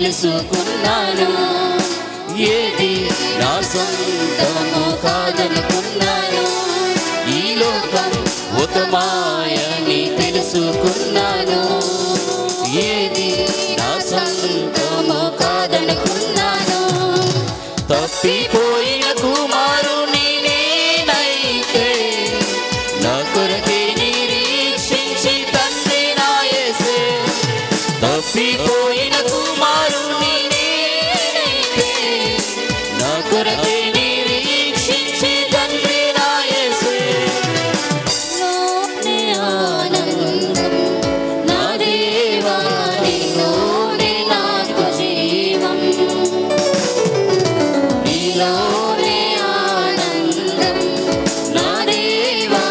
తెలుసుకున్నాను. ఏది నా సొంతము కాదనుకున్నాను. ఈ లోకం ఒక మాయని తెలుసుకున్నాను. ఏది నా సొంతము కాదనుకున్నాను. తప్పిపోయిన కుమారుని నేనైతే నా కొరకే నిరీక్షించి తండ్రి నా యేసే. తప్పిపోయిన కుమారుని నేనైతే నా కొరకే నిరీక్షించి తండ్రి నా యేసే. లోనే ఆనందం నా దేవా నీలోనే నాకు జీవం. నీలోనే ఆనందం నా దేవా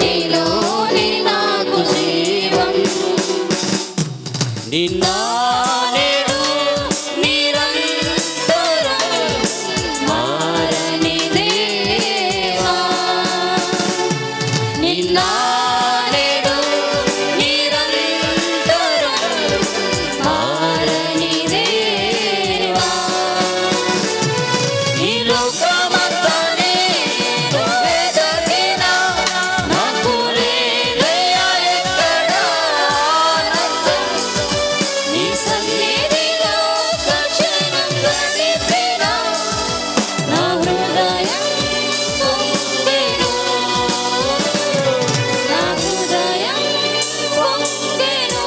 నీలోనే నాకు జీవం. నిన్న నేడు నిరంతరం మారని దేవా. నిన్న నేడు నిరంతరం మారని దేవా. ఈ లోకమంతా నేను వెదకినా నాకు లేదయ్యా ఎక్కడ ఆనందం. నీ సన్నిధిలో ఒక క్షణం గడిపినా నా హృదయం పొంగెను. నా హృదయం పొంగెను.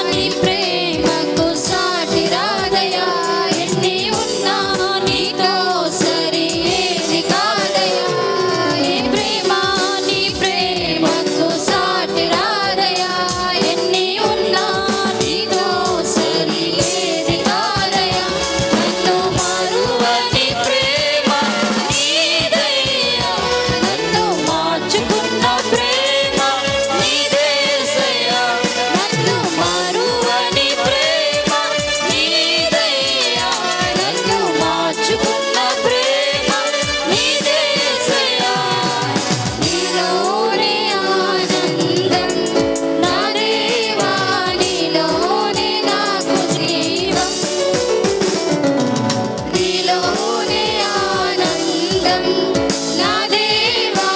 నీ ప్రేమకు సాటి రాదయ్యా. ఎన్ని ఉన్నా నీతో సరి ఏది కాదయ్యా. నీ ప్రేమకు సాటి రాదయ్యా. ఎన్ని ఉన్నా నీతో సరి ఏది కాదయ్యా. నన్ను మారువని ప్రేమ నీదయ్యా. నన్ను మార్చుకున్న ప్రేమ నీదేసయ్యా. నన్ను మారువని ప్రేమ నీదయ్యా. నన్ను మార్చుకున్న ప్రేమ నీదేసయ్యా. నీలోనే ఆనందం నా దేవా నీలోనే నాకు జీవం. నీలోనే ఆనందం నా దేవా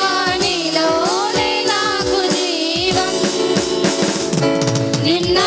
నీలోనే నాకు జీవం. నిన్న